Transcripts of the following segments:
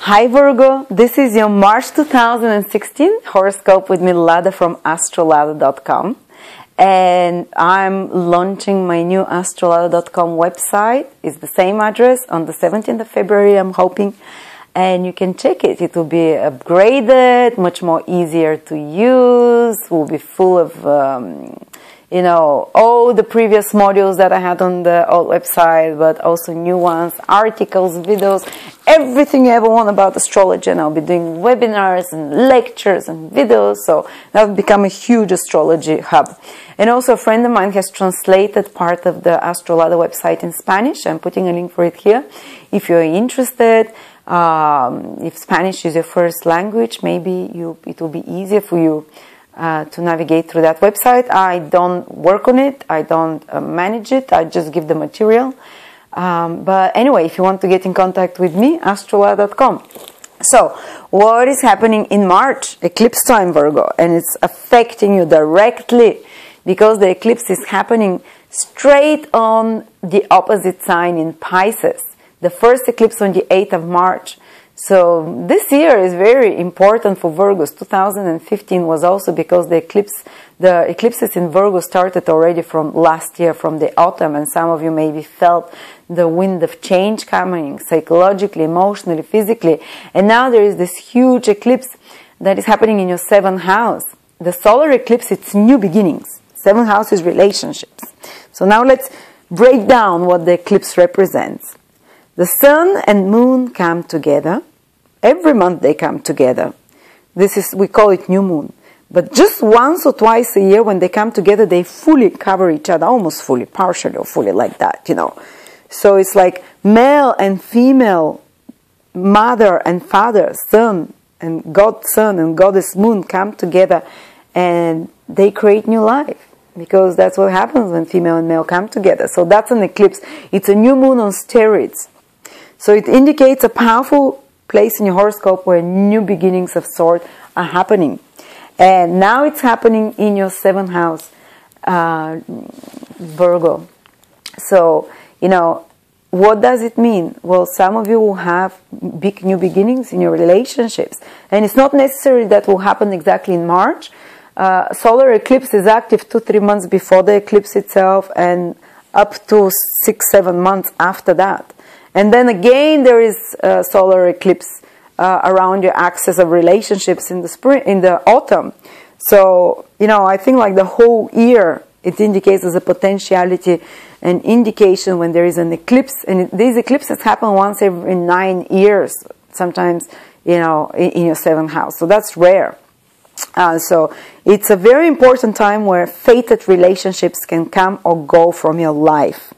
Hi Virgo, this is your March 2016 horoscope with me, Lada from Astrolada.com, and I'm launching my new Astrolada.com website. It's the same address on the 17th of February, I'm hoping, and you can check it. It will be upgraded, much more easier to use, will be full of all the previous modules that I had on the old website, but also new ones, articles, videos, everything you ever want about astrology. And I'll be doing webinars and lectures and videos, so that will become a huge astrology hub. And also a friend of mine has translated part of the Astrolada website in Spanish. I'm putting a link for it here. If you're interested, if Spanish is your first language, maybe it will be easier for you to navigate through that website. I don't work on it, I don't manage it, I just give the material. But anyway, if you want to get in contact with me, astrolada.com. So, what is happening in March? Eclipse time, Virgo, and it's affecting you directly because the eclipse is happening straight on the opposite sign in Pisces. The first eclipse on the 8th of March. So this year is very important for Virgos. 2015 was also because the eclipses in Virgo started already from last year, from the autumn, and some of you maybe felt the wind of change coming psychologically, emotionally, physically. And now there is this huge eclipse that is happening in your 7th house. The solar eclipse, it's new beginnings. 7th house is relationships. So now let's break down what the eclipse represents. The sun and moon come together. Every month they come together. We call it new moon. But just once or twice a year when they come together, they fully cover each other, almost fully, partially or fully like that, So it's like male and female, mother and father, sun and God sun and goddess moon come together and they create new life. Because that's what happens when female and male come together. So that's an eclipse. It's a new moon on steroids. So it indicates a powerful place in your horoscope where new beginnings of sort are happening. And now it's happening in your 7th house, Virgo. So, what does it mean? Well, some of you will have big new beginnings in your relationships. And it's not necessary that will happen exactly in March. Solar eclipse is active 2-3 months before the eclipse itself and up to 6-7 months after that. And then again, there is a solar eclipse around your axis of relationships in the spring, in the autumn. So, I think like the whole year, it indicates as a potentiality, an indication when there is an eclipse. And these eclipses happen once every 9 years, sometimes, in your 7th house. So that's rare. So it's a very important time where fated relationships can come or go from your life.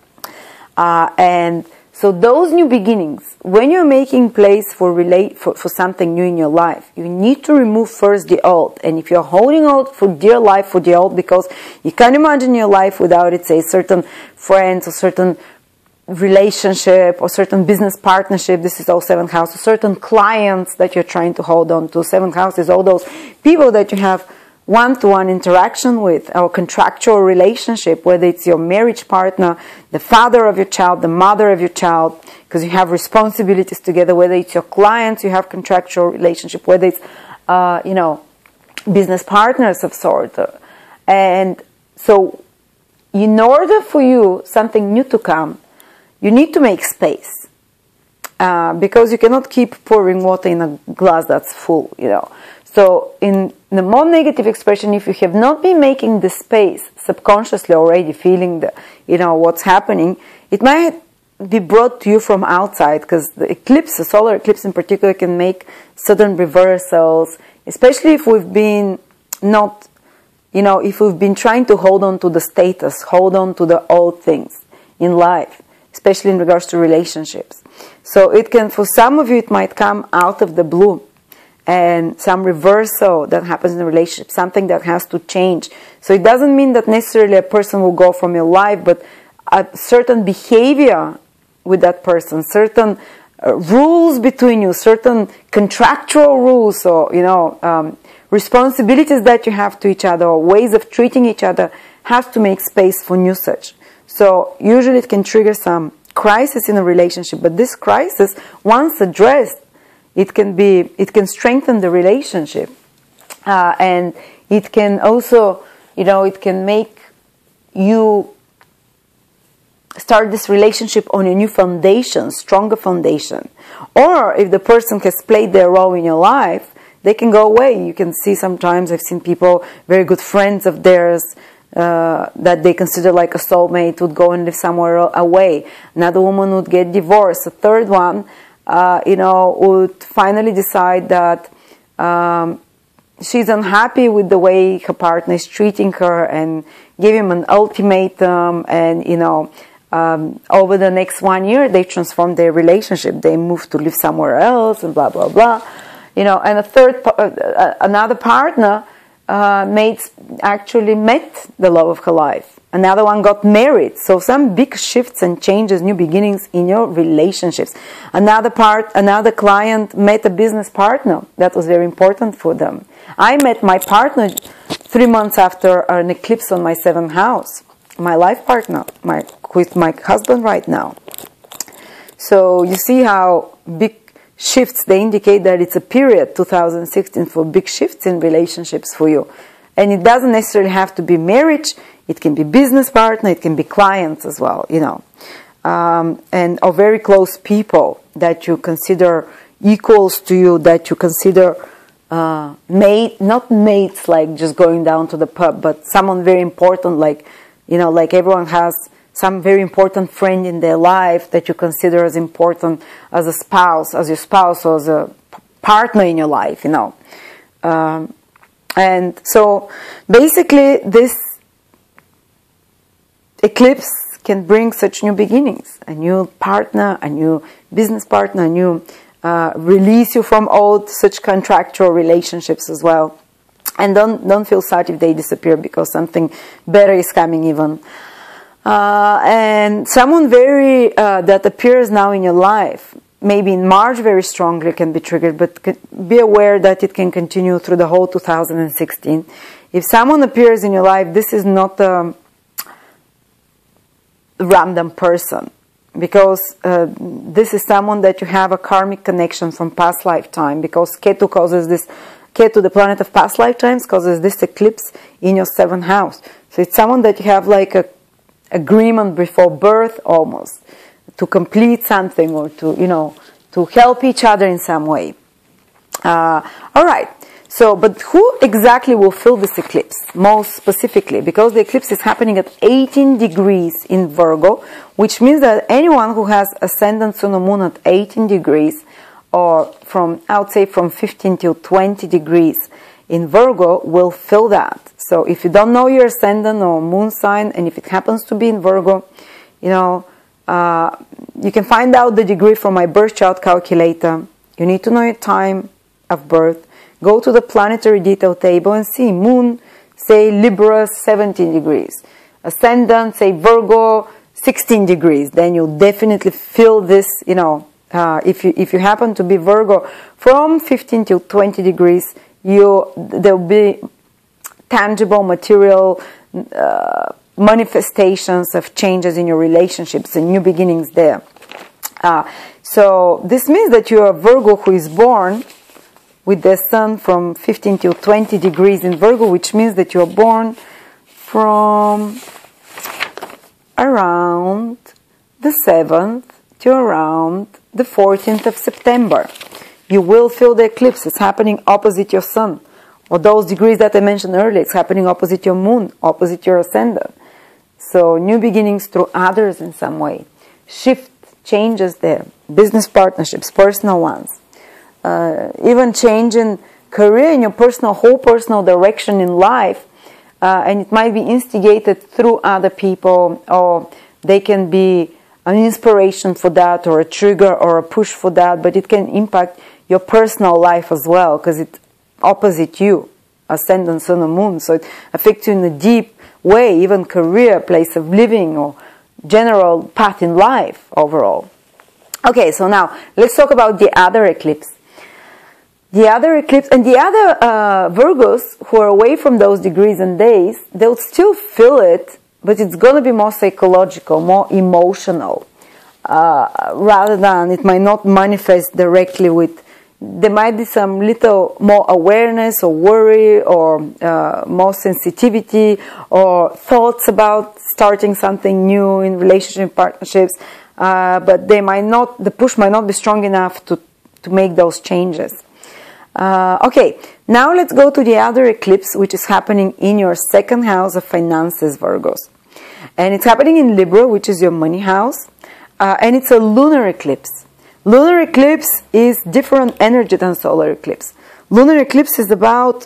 So those new beginnings, when you're making place for something new in your life, you need to remove first the old. And if you're holding on for dear life for the old, because you can't imagine your life without it, say, certain friends or certain relationship or certain business partnership, this is all 7th house, or certain clients that you're trying to hold on to. 7th house is all those people that you have one-to-one interaction with, or contractual relationship, whether it's your marriage partner, the father of your child, the mother of your child, because you have responsibilities together, whether it's your clients, you have contractual relationship, whether it's, business partners of sort. And so in order for you, something new to come, you need to make space. Because you cannot keep pouring water in a glass that's full, So in the more negative expression, if you have not been making the space, subconsciously already feeling what's happening, it might be brought to you from outside, because the eclipse, the solar eclipse in particular, can make sudden reversals, especially if we've been if we've been trying to hold on to the status, hold on to the old things in life, especially in regards to relationships. So it can, for some of you, it might come out of the blue. And some reversal that happens in a relationship, something that has to change. So it doesn't mean that necessarily a person will go from your life, but a certain behavior with that person, certain rules between you, certain contractual rules, or responsibilities that you have to each other, or ways of treating each other, have to make space for new such. So usually it can trigger some crisis in a relationship, but this crisis, once addressed, it can strengthen the relationship, and it can also, you know, it can make you start this relationship on a new foundation, stronger foundation. Or if the person has played their role in your life, they can go away. You can see sometimes, I've seen people, very good friends of theirs, that they consider like a soulmate, would go and live somewhere away. Another woman would get divorced. A third one, you know, would finally decide that she's unhappy with the way her partner is treating her, and give him an ultimatum, and, you know, over the next 1 year, they transform their relationship. They move to live somewhere else, and blah, blah, blah. You know, and another partner actually met the love of her life. Another one got married. So some big shifts and changes, new beginnings in your relationships. Another client met a business partner. That was very important for them. I met my partner 3 months after an eclipse on my 7th house. My life partner, with my husband right now. So you see how big shifts, they indicate that it's a period, 2016, for big shifts in relationships for you. And it doesn't necessarily have to be marriage. It can be business partner, it can be clients as well, you know. And or very close people that you consider equals to you, that you consider not mates, like just going down to the pub, but someone very important, like, you know, like everyone has some very important friend in their life that you consider as important as a spouse, as your spouse, or as a partner in your life, you know. And so basically this eclipse can bring such new beginnings, a new partner, a new business partner, a new release you from old such contractual relationships as well. And don't feel sad if they disappear, because something better is coming even. And someone very that appears now in your life, maybe in March very strongly, can be triggered, but be aware that it can continue through the whole 2016. If someone appears in your life, this is not a random person, because this is someone that you have a karmic connection from past lifetime, because Ketu causes this, Ketu, the planet of past lifetimes, causes this eclipse in your 7th house. So it's someone that you have like a agreement before birth, almost, to complete something, or to, you know, to help each other in some way. All right. So, but who exactly will feel this eclipse most specifically? Because the eclipse is happening at 18 degrees in Virgo, which means that anyone who has ascendant sun or moon at 18 degrees, or from, I would say from 15 till 20 degrees in Virgo, will feel that. So if you don't know your ascendant or moon sign, and if it happens to be in Virgo, you know, you can find out the degree from my birth chart calculator. You need to know your time of birth. Go to the planetary detail table and see moon, say Libra, 17 degrees. Ascendant, say Virgo, 16 degrees. Then you'll definitely feel this, you know, if you happen to be Virgo, from 15 till 20 degrees, there'll be tangible, material manifestations of changes in your relationships and new beginnings there. So this means that you are a Virgo who is born with the sun from 15 till 20 degrees in Virgo, which means that you are born from around the 7th to around the 14th of September. You will feel the eclipse. It's happening opposite your sun. Or those degrees that I mentioned earlier, it's happening opposite your moon, opposite your ascendant. So new beginnings through others in some way. Shift, changes there. Business partnerships, personal ones. Even change in career, in your whole personal direction in life. And it might be instigated through other people, or they can be an inspiration for that, or a trigger or a push for that, but it can impact your personal life as well, because it's opposite you, ascendant, sun or moon, so it affects you in a deep way, even career, place of living, or general path in life overall. Okay, so now let's talk about the other eclipse. The other eclipse, and the other Virgos who are away from those degrees and days, they'll still feel it, but it's going to be more psychological, more emotional, rather than, it might not manifest directly with, there might be some little more awareness or worry or more sensitivity or thoughts about starting something new in relationship partnerships, but the push might not be strong enough to make those changes. Okay, now let's go to the other eclipse, which is happening in your second house of finances, Virgos. And it's happening in Libra, which is your money house, and it's a lunar eclipse. Lunar eclipse is different energy than solar eclipse. Lunar eclipse is about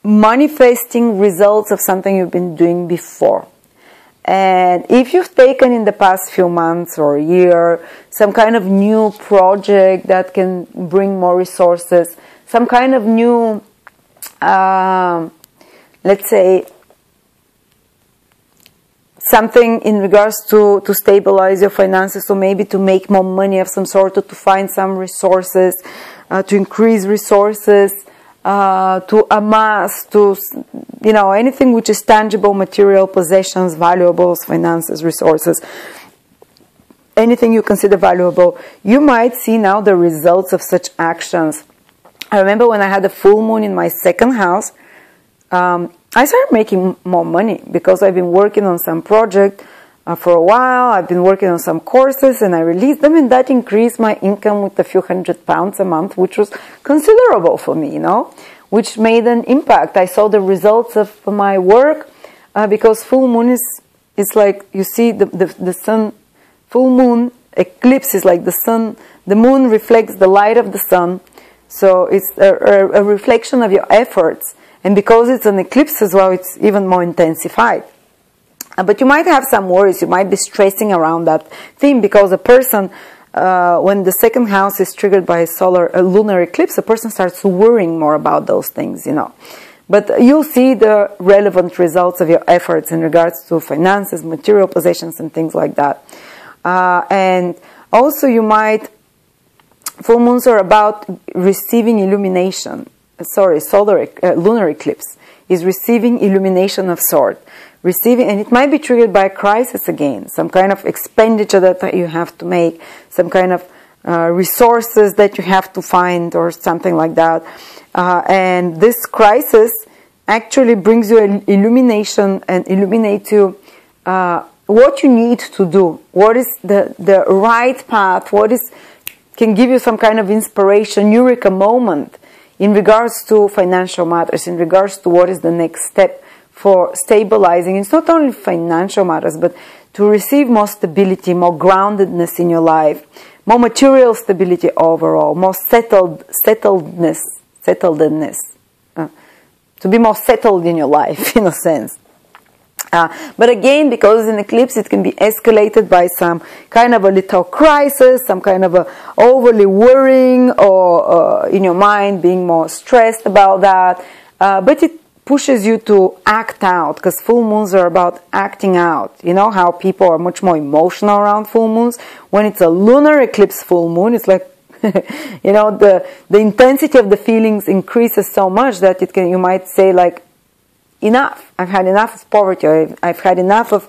manifesting results of something you've been doing before. And if you've taken in the past few months or a year some kind of new project that can bring more resources, some kind of new, let's say, something in regards to stabilize your finances, so maybe to make more money of some sort, or to find some resources, to increase resources, to amass, to, you know, anything which is tangible, material, possessions, valuables, finances, resources, anything you consider valuable, you might see now the results of such actions. I remember when I had a full moon in my second house, I started making more money because I've been working on some project for a while. I've been working on some courses and I released them, and that increased my income with a few £100 a month, which was considerable for me, you know, which made an impact. I saw the results of my work because full moon is like, you see the sun, full moon eclipse is like the sun, the moon reflects the light of the sun. So it's a reflection of your efforts. And because it's an eclipse as well, it's even more intensified. But you might have some worries. You might be stressing around that theme because a person, when the second house is triggered by a lunar eclipse, a person starts worrying more about those things, you know. But you'll see the relevant results of your efforts in regards to finances, material possessions, and things like that. And also you might, full moons are about receiving illumination. Sorry, lunar eclipse is receiving illumination of sort. And it might be triggered by a crisis again, some kind of expenditure that you have to make, some kind of resources that you have to find or something like that. And this crisis actually brings you an illumination and illuminates you what you need to do, what is the right path, can give you some kind of inspiration, eureka moment in regards to financial matters, in regards to what is the next step for stabilizing. It's not only financial matters, but to receive more stability, more groundedness in your life, more material stability overall, more settledness, to be more settled in your life, in a sense. But again, because it's an eclipse, it can be escalated by some kind of a little crisis, some kind of a overly worrying, or in your mind being more stressed about that. But it pushes you to act out, because full moons are about acting out. You know how people are much more emotional around full moons? When it's a lunar eclipse full moon, it's like, you know, the intensity of the feelings increases so much that you might say like, enough. I've had enough of poverty, or I've had enough of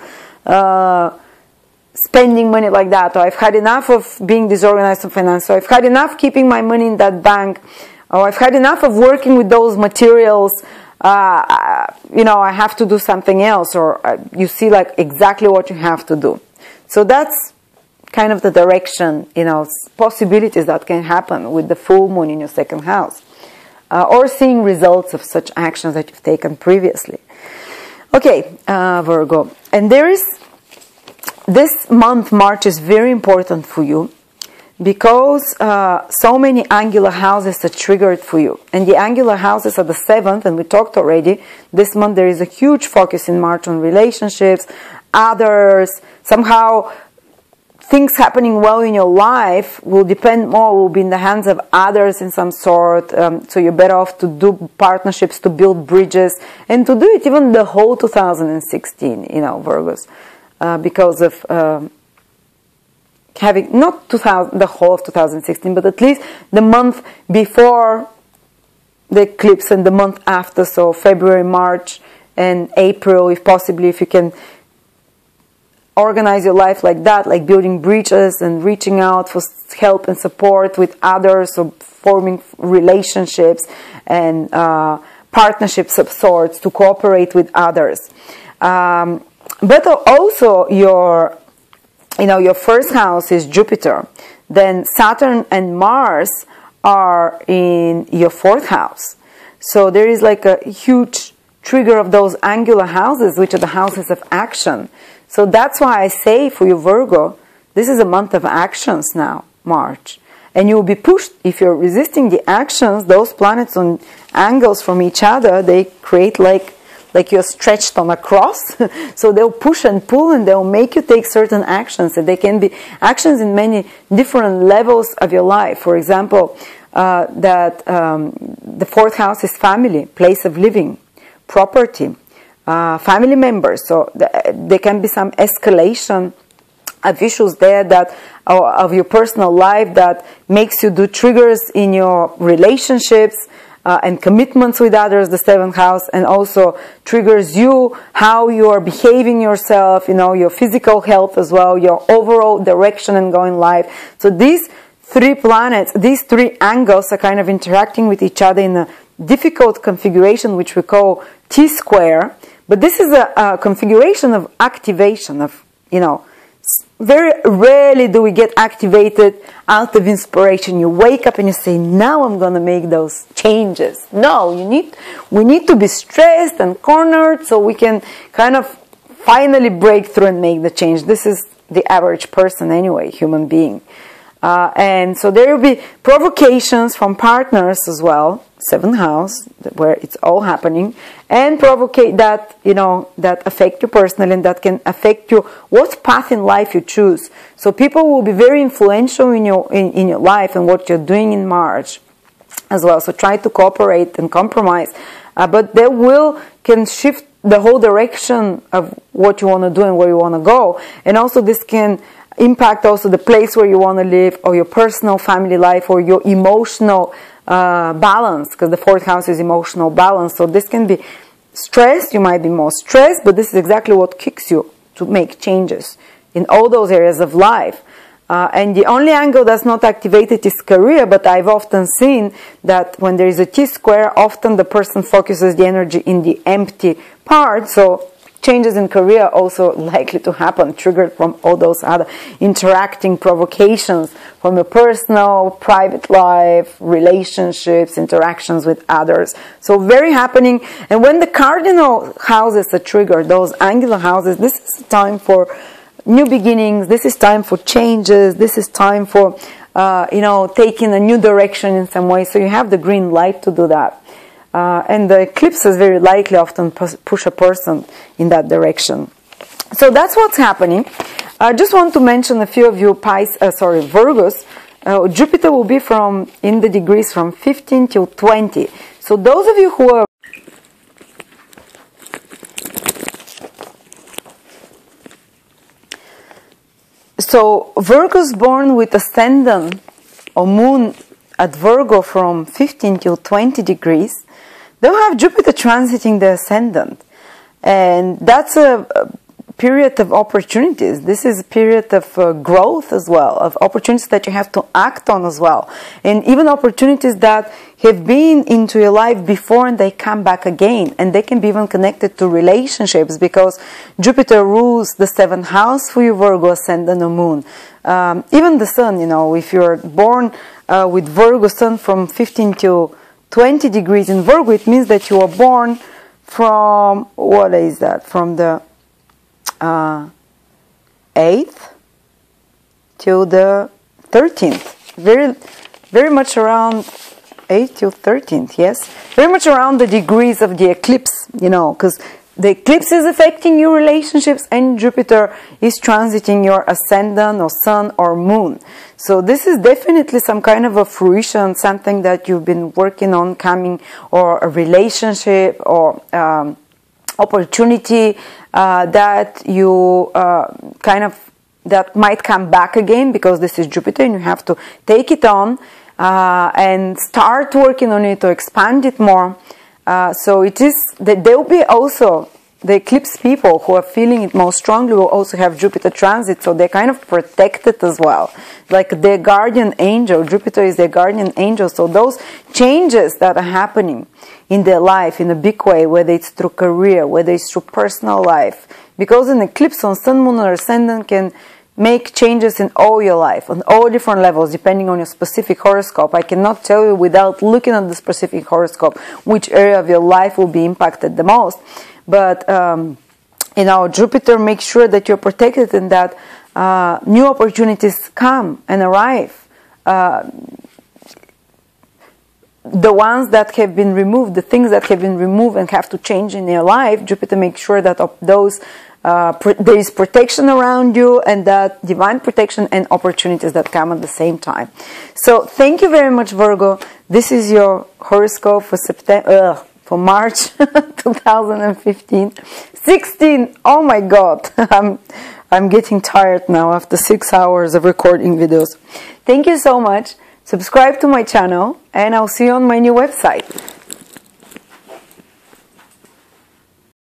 spending money like that, or I've had enough of being disorganized in finance, or I've had enough keeping my money in that bank, or I've had enough of working with those materials, you know, I have to do something else, or you see like exactly what you have to do. So that's kind of the direction, you know, possibilities that can happen with the full moon in your second house. Or seeing results of such actions that you've taken previously. Okay, Virgo. And this month, March, is very important for you because so many angular houses are triggered for you. And the angular houses are the 7th, and we talked already. This month there is a huge focus in March on relationships, others, somehow things happening well in your life will be in the hands of others in some sort. So you're better off to do partnerships, to build bridges, and to do it even the whole 2016, you know, Virgos, because of having not the whole of 2016, but at least the month before the eclipse and the month after. So February, March, and April, if possibly, if you can organize your life like that, like building bridges and reaching out for help and support with others, or forming relationships and partnerships of sorts to cooperate with others. But also your first house is Jupiter. Then Saturn and Mars are in your fourth house. So there is like a huge trigger of those angular houses, which are the houses of action. So that's why I say for you, Virgo, this is a month of actions now, March. And you will be pushed, if you're resisting the actions, those planets on angles from each other, they create like you're stretched on a cross. So they'll push and pull, and they'll make you take certain actions. And they can be actions in many different levels of your life. For example, the fourth house is family, place of living, property, family members. So there can be some escalation of issues there that of your personal life that makes you do triggers in your relationships and commitments with others, the seventh house, and also triggers you, how you are behaving yourself, your physical health as well, your overall direction and going life. So these three planets, these three angles are kind of interacting with each other in a difficult configuration, which we call T-square. But this is a configuration of activation, of, very rarely do we get activated out of inspiration. You wake up and you say, now I'm going to make those changes. No, we need to be stressed and cornered so we can kind of finally break through and make the change. This is the average person anyway, human being. And so there will be provocations from partners as well, seventh house, where it's all happening, and provocate that, that affect you personally, and that can affect you, what path in life you choose. So people will be very influential in your life and what you're doing in March as well. So try to cooperate and compromise, but they can shift the whole direction of what you want to do and where you want to go. And also this can impact also the place where you want to live, or your personal family life, or your emotional balance, because the fourth house is emotional balance. So this can be stressed, you might be more stressed, but this is exactly what kicks you to make changes in all those areas of life. And the only angle that's not activated is career, but I've often seen that when there is a T-square, often the person focuses the energy in the empty part, so changes in career also likely to happen, triggered from all those other interacting provocations from your personal, private life, relationships, interactions with others. So very happening. And when the cardinal houses are triggered, those angular houses, this is time for new beginnings. This is time for changes. This is time for, taking a new direction in some way. So you have the green light to do that. And the eclipses very likely often push a person in that direction. So that's what's happening. I just want to mention a few of you Virgos. Jupiter will be in the degrees from 15 till 20. So those of you who are Virgos born with ascendant or moon at Virgo from 15 till 20 degrees, they'll have Jupiter transiting the ascendant. And that's a period of opportunities. This is a period of growth as well, of opportunities that you have to act on as well. And even opportunities that have been into your life before and they come back again. And they can be even connected to relationships, because Jupiter rules the seventh house for you, Virgo, ascendant or moon. Even the sun, if you're born with Virgo sun from 15 to 20 degrees in Virgo, it means that you are born from, what is that? From the 8th till the 13th. Very much around 8th till 13th, yes? Very much around the degrees of the eclipse, because the eclipse is affecting your relationships and Jupiter is transiting your ascendant or sun or moon. So this is definitely some kind of a fruition, something that you've been working on coming, or a relationship or opportunity that you that might come back again, because this is Jupiter and you have to take it on and start working on it or expand it more. So it is that there will be also the eclipse people who are feeling it most strongly will also have Jupiter transit, so they're kind of protected as well. Like their guardian angel, Jupiter is their guardian angel, so those changes that are happening in their life in a big way, whether it's through career, whether it's through personal life, because an eclipse on Sun, Moon, or Ascendant can make changes in all your life, on all different levels, depending on your specific horoscope. I cannot tell you without looking at the specific horoscope which area of your life will be impacted the most. But, Jupiter makes sure that you're protected and that new opportunities come and arrive. The ones that have been removed, the things that have been removed and have to change in your life, Jupiter makes sure that those there is protection around you, and that divine protection and opportunities that come at the same time. So thank you very much, Virgo. This is your horoscope for for March 2015. 16. Oh my God. I'm getting tired now after 6 hours of recording videos. Thank you so much. Subscribe to my channel, and I'll see you on my new website.